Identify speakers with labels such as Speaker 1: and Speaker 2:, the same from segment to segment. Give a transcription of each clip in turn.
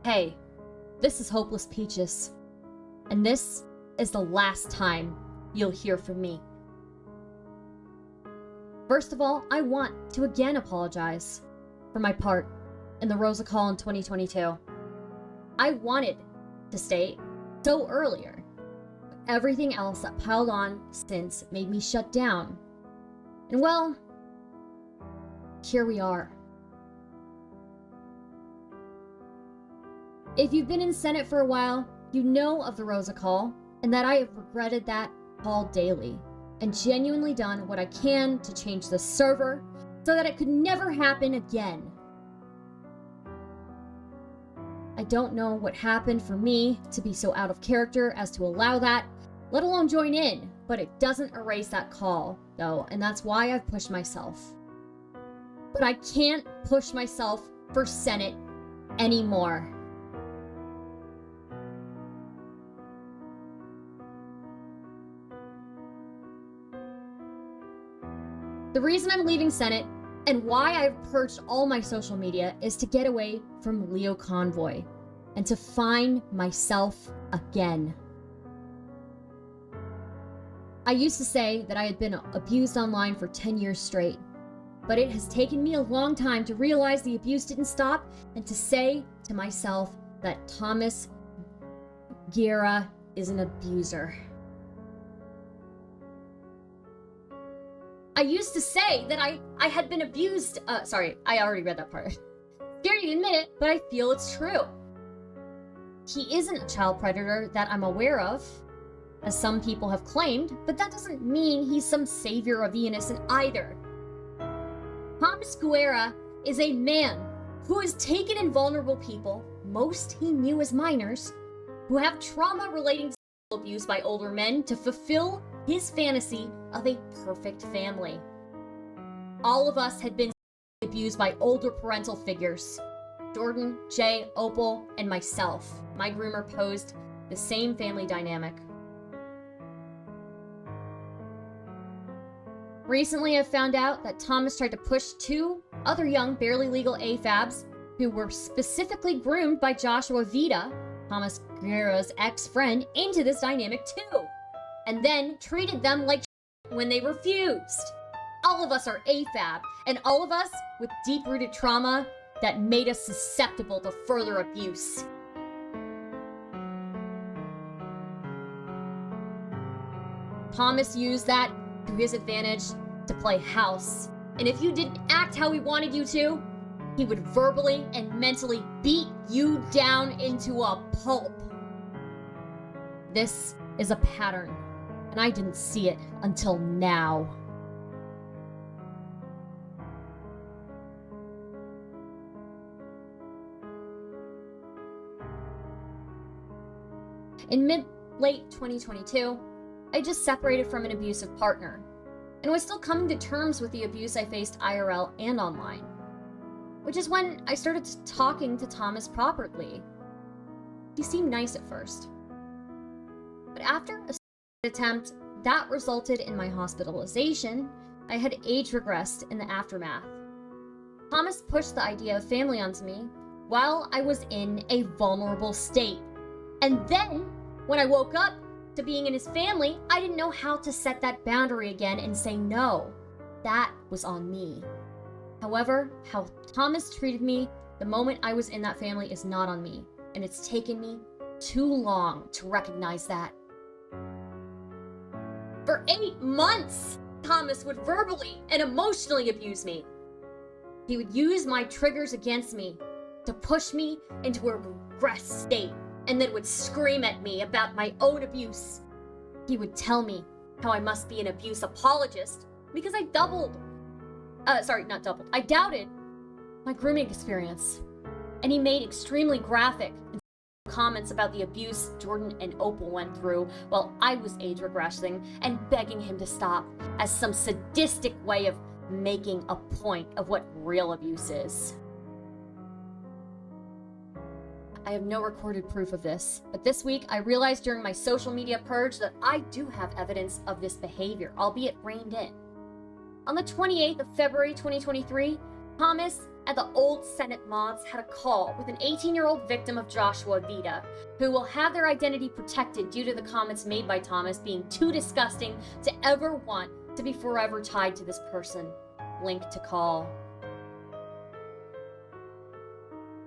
Speaker 1: Hey, this is Hopeless Peaches, and this is the last time you'll hear from me. First of all, I want to again apologize for my part in the Rosa Call in 2022. I wanted to stay so earlier, but everything else that piled on since made me shut down. And well, here we are. If you've been in Senate for a while, you know of the Rosa Call, and that I have regretted that call daily, and genuinely done what I can to change the server so that it could never happen again. I don't know what happened for me to be so out of character as to allow that, let alone join in, but it doesn't erase that call, though, and that's why I've pushed myself. But I can't push myself for Senate anymore. The reason I'm leaving Senate and why I've purged all my social media is to get away from Leo Convoy and to find myself again. I used to say that I had been abused online for 10 years straight, but it has taken me a long time to realize the abuse didn't stop and to say to myself that Thomas Guerra is an abuser. I used to say that I had been abused. Sorry, I already read that part. Scary to admit it, but I feel it's true. He isn't a child predator that I'm aware of, as some people have claimed, but that doesn't mean he's some savior of the innocent either. Thomas Guerra is a man who has taken in vulnerable people, most he knew as minors, who have trauma relating to sexual abuse by older men to fulfill his fantasy of a perfect family. All of us had been abused by older parental figures. Jordan, Jay, Opal, and myself. My groomer posed the same family dynamic. Recently, I've found out that Thomas tried to push two other young, barely legal AFABs who were specifically groomed by Joshua Vida, Thomas Guerra's ex-friend, into this dynamic too, and then treated them like when they refused. All of us are AFAB, and all of us with deep-rooted trauma that made us susceptible to further abuse. Thomas used that to his advantage to play house, and if you didn't act how he wanted you to, he would verbally and mentally beat you down into a pulp. This is a pattern, and I didn't see it until now. In late 2022, I just separated from an abusive partner, and was still coming to terms with the abuse I faced IRL and online, which is when I started talking to Thomas properly. He seemed nice at first, but after a attempt that resulted in my hospitalization, I had age regressed in the aftermath. Thomas pushed the idea of family onto me while I was in a vulnerable state. And then, when I woke up to being in his family, I didn't know how to set that boundary again and say no. That was on me. However, how Thomas treated me the moment I was in that family is not on me, and it's taken me too long to recognize that. For 8 months, Thomas would verbally and emotionally abuse me. He would use my triggers against me to push me into a regressed state, and then would scream at me about my own abuse. He would tell me how I must be an abuse apologist because I doubted my grooming experience. And he made extremely graphic comments about the abuse Jordan and Opal went through while I was age regressing and begging him to stop as some sadistic way of making a point of what real abuse is. I have no recorded proof of this, but this week I realized during my social media purge that I do have evidence of this behavior, albeit reined in. On the 28th of February 2023, Thomas and the old Senate mods had a call with an 18-year-old victim of Joshua Vida, who will have their identity protected due to the comments made by Thomas being too disgusting to ever want to be forever tied to this person. Link to call.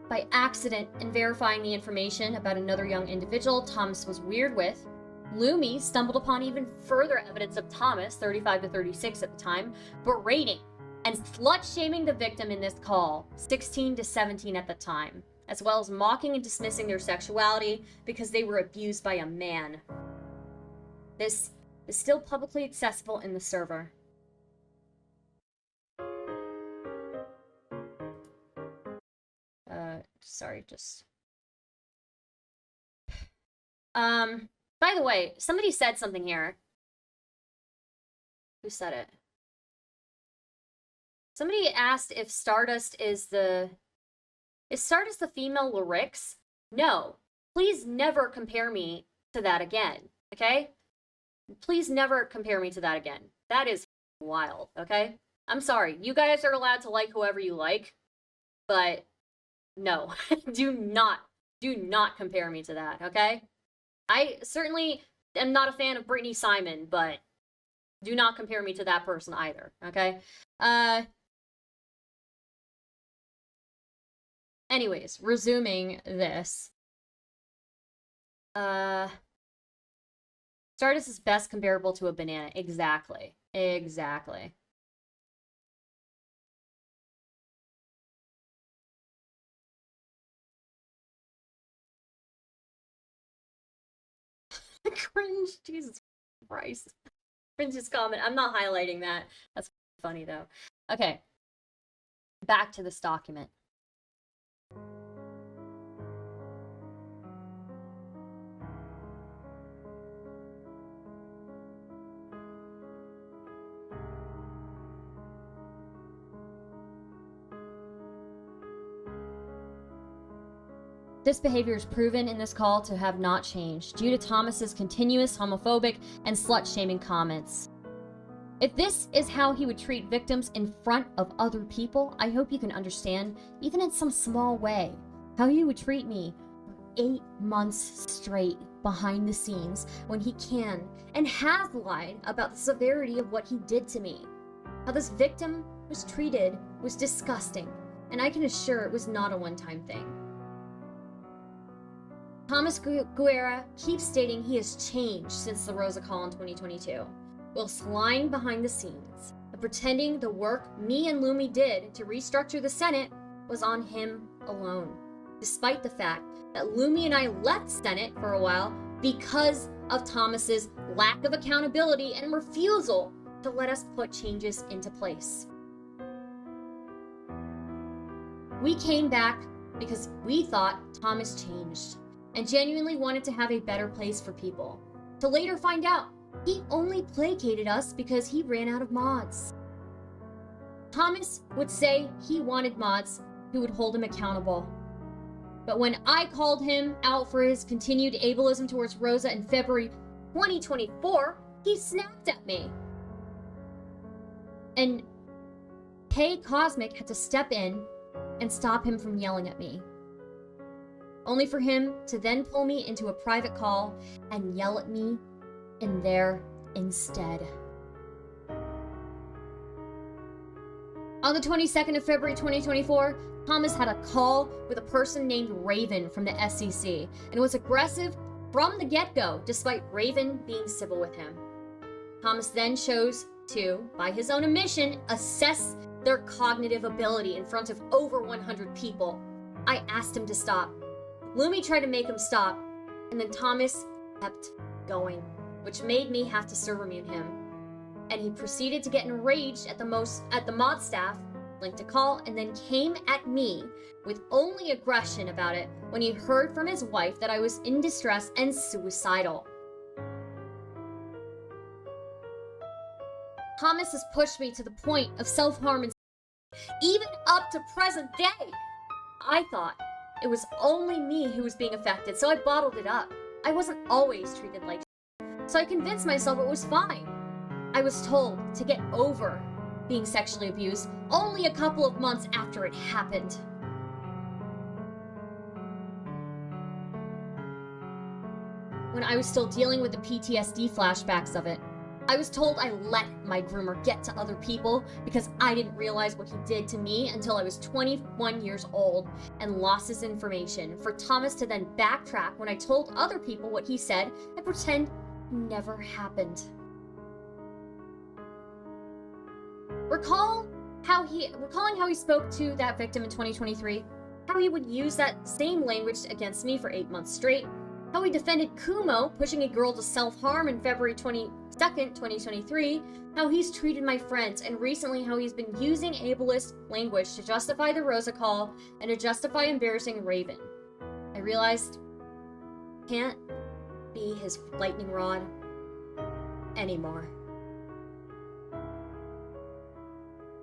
Speaker 1: By accident, in verifying the information about another young individual Thomas was weird with, Lumi stumbled upon even further evidence of Thomas, 35 to 36 at the time, berating and slut-shaming the victim in this call, 16 to 17 at the time, as well as mocking and dismissing their sexuality because they were abused by a man. This is still publicly accessible in the server. Sorry, just... by the way, somebody said something here. Who said it? Somebody asked if Stardust is the... Is Stardust the female lyrics? No. Please never compare me to that again, okay? Please never compare me to that again. That is wild, okay? I'm sorry. You guys are allowed to like whoever you like, but no. do not compare me to that, okay? I certainly am not a fan of Brittany Simon, but do not compare me to that person either, okay? Anyways, resuming this. Stardust is best comparable to a banana. Exactly. Exactly. Cringe. Jesus Christ. Cringe's comment. I'm not highlighting that. That's funny, though. Okay. Back to this document. This behavior is proven in this call to have not changed, due to Thomas's continuous homophobic and slut-shaming comments. If this is how he would treat victims in front of other people, I hope you can understand, even in some small way, how he would treat me for 8 months straight behind the scenes when he can and has lied about the severity of what he did to me. How this victim was treated was disgusting, and I can assure it was not a one-time thing. Thomas Guerra keeps stating he has changed since the Rosa call in 2022, whilst lying behind the scenes and pretending the work me and Lumi did to restructure the Senate was on him alone, despite the fact that Lumi and I left Senate for a while because of Thomas's lack of accountability and refusal to let us put changes into place. We came back because we thought Thomas changed and genuinely wanted to have a better place for people, to later find out he only placated us because he ran out of mods. Thomas would say he wanted mods who would hold him accountable. But when I called him out for his continued ableism towards Rosa in February 2024, he snapped at me. And Hey Cosmic had to step in and stop him from yelling at me, only for him to then pull me into a private call and yell at me in there instead. On the 22nd of February 2024, Thomas had a call with a person named Raven from the SEC and was aggressive from the get-go, despite Raven being civil with him. Thomas then chose to, by his own admission, assess their cognitive ability in front of over 100 people. I asked him to stop. Lumi tried to make him stop, and then Thomas kept going, which made me have to server mute him. And he proceeded to get enraged at the mod staff, linked to call, and then came at me with only aggression about it when he heard from his wife that I was in distress and suicidal. Thomas has pushed me to the point of self-harm and even up to present day. I thought it was only me who was being affected, so I bottled it up. I wasn't always treated like shit, so I convinced myself it was fine. I was told to get over being sexually abused only a couple of months after it happened. When I was still dealing with the PTSD flashbacks of it, I was told I let my groomer get to other people because I didn't realize what he did to me until I was 21 years old and lost his information, for Thomas to then backtrack when I told other people what he said and pretend never happened. Recalling how he spoke to that victim in 2023, how he would use that same language against me for 8 months straight, how he defended Kumo pushing a girl to self-harm in February 22nd, 2023, how he's treated my friends, and recently how he's been using ableist language to justify the Rosa call and to justify embarrassing Raven. I realized I can't be his lightning rod anymore.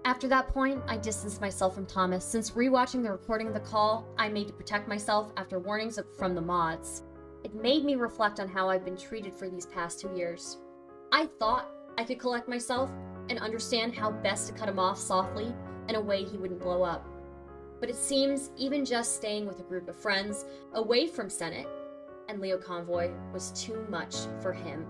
Speaker 1: After that point, I distanced myself from Thomas, since rewatching the recording of the call I made to protect myself after warnings from the mods. It made me reflect on how I've been treated for these past 2 years. I thought I could collect myself and understand how best to cut him off softly in a way he wouldn't blow up. But it seems even just staying with a group of friends away from Senate and Leo Convoy was too much for him.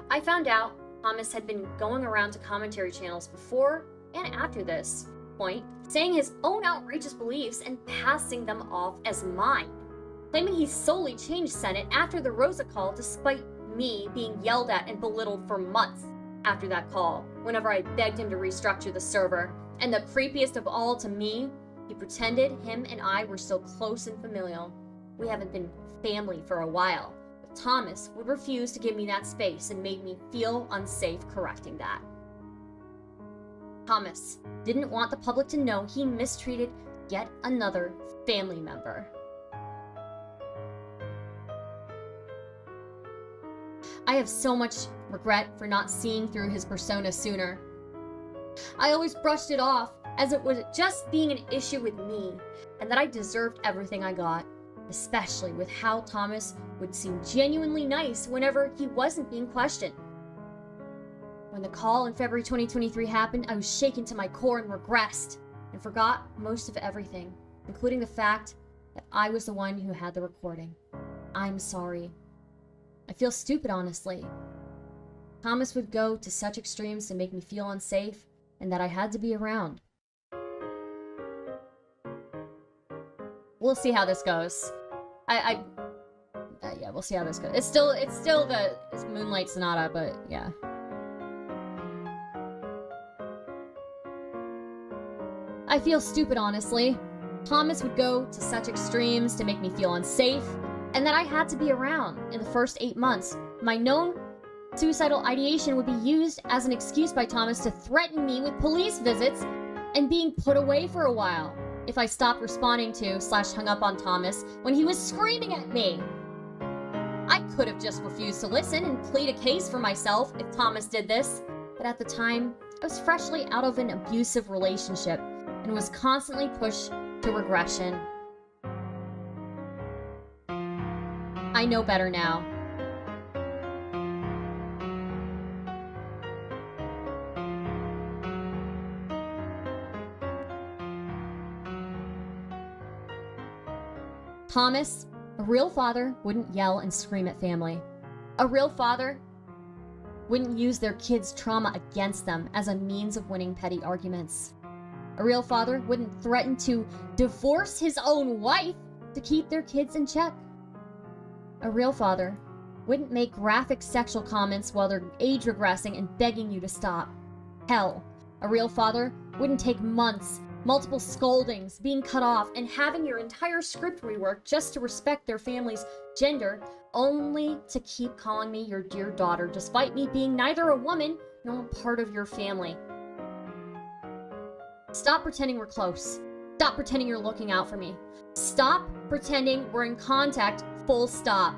Speaker 1: I found out Thomas had been going around to commentary channels before and after this point, saying his own outrageous beliefs and passing them off as mine, claiming he solely changed Senate after the Rosa call despite me being yelled at and belittled for months after that call, whenever I begged him to restructure the server. And the creepiest of all to me, he pretended him and I were still close and familial. We haven't been family for a while, but Thomas would refuse to give me that space and made me feel unsafe correcting that. Thomas didn't want the public to know he mistreated yet another family member. I have so much regret for not seeing through his persona sooner. I always brushed it off as it was just being an issue with me, and that I deserved everything I got, especially with how Thomas would seem genuinely nice whenever he wasn't being questioned. When the call in February 2023 happened, I was shaken to my core and regressed, and forgot most of everything, including the fact that I was the one who had the recording. I'm sorry. I feel stupid, honestly. Thomas would go to such extremes to make me feel unsafe, and that I had to be around. We'll see how this goes. Yeah, we'll see how this goes. It's still it's Moonlight Sonata, but yeah. I feel stupid, honestly. Thomas would go to such extremes to make me feel unsafe, and that I had to be around. In the first 8 months, my known suicidal ideation would be used as an excuse by Thomas to threaten me with police visits and being put away for a while if I stopped responding to / hung up on Thomas when he was screaming at me. I could have just refused to listen and plead a case for myself if Thomas did this, but at the time, I was freshly out of an abusive relationship and was constantly pushed to regression. I know better now. Thomas, a real father, wouldn't yell and scream at family. A real father wouldn't use their kids' trauma against them as a means of winning petty arguments. A real father wouldn't threaten to divorce his own wife to keep their kids in check. A real father wouldn't make graphic sexual comments while they're age regressing and begging you to stop. Hell, a real father wouldn't take months, multiple scoldings, being cut off, and having your entire script reworked just to respect their family's gender, only to keep calling me your dear daughter, despite me being neither a woman nor a part of your family. Stop pretending we're close. Stop pretending you're looking out for me. Stop pretending we're in contact, full stop.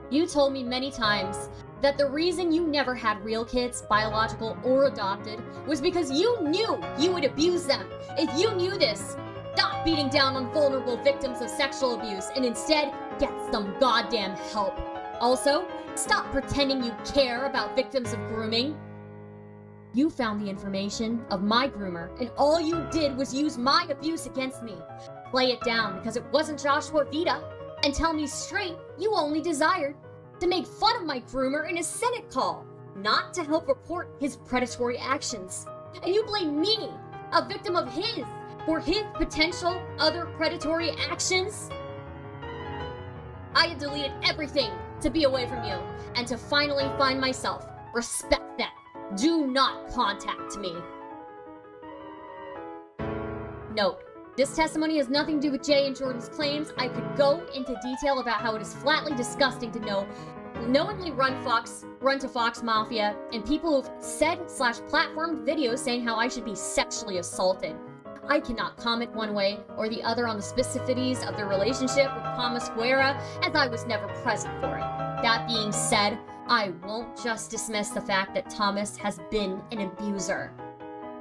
Speaker 1: You told me many times that the reason you never had real kids, biological or adopted, was because you knew you would abuse them. If you knew this, stop beating down on vulnerable victims of sexual abuse and instead get some goddamn help. Also, stop pretending you care about victims of grooming. You found the information of my groomer, and all you did was use my abuse against me. Play it down because it wasn't Joshua Vita, and tell me straight you only desired to make fun of my groomer in a Senate call, not to help report his predatory actions. And you blame me, a victim of his, for his potential other predatory actions? I had deleted everything to be away from you, and to finally find myself. Respect that. Do not contact me. Note, this testimony has nothing to do with Jay and Jordan's claims. I could go into detail about how it is flatly disgusting to knowingly run to Fox Mafia and people who've said/platformed videos saying how I should be sexually assaulted. I cannot comment one way or the other on the specificities of their relationship with Thomas Guerra, as I was never present for it. That being said, I won't just dismiss the fact that Thomas has been an abuser.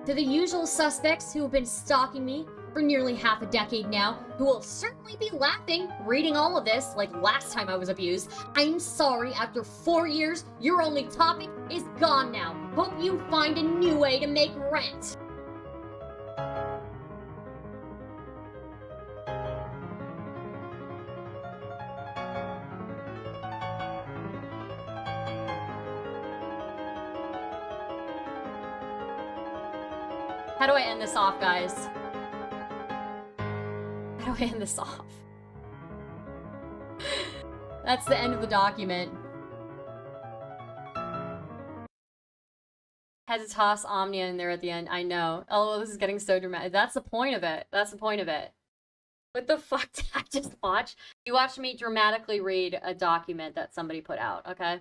Speaker 1: To the usual suspects who have been stalking me for nearly half a decade now, who will certainly be laughing reading all of this like last time I was abused, I'm sorry, after 4 years, your only topic is gone now. Hope you find a new way to make rent. How do I end this off, guys? How do I end this off? That's the end of the document. Had to toss Omnia in there at the end. I know. Oh, this is getting so dramatic. That's the point of it. That's the point of it. What the fuck did I just watch? You watched me dramatically read a document that somebody put out, okay?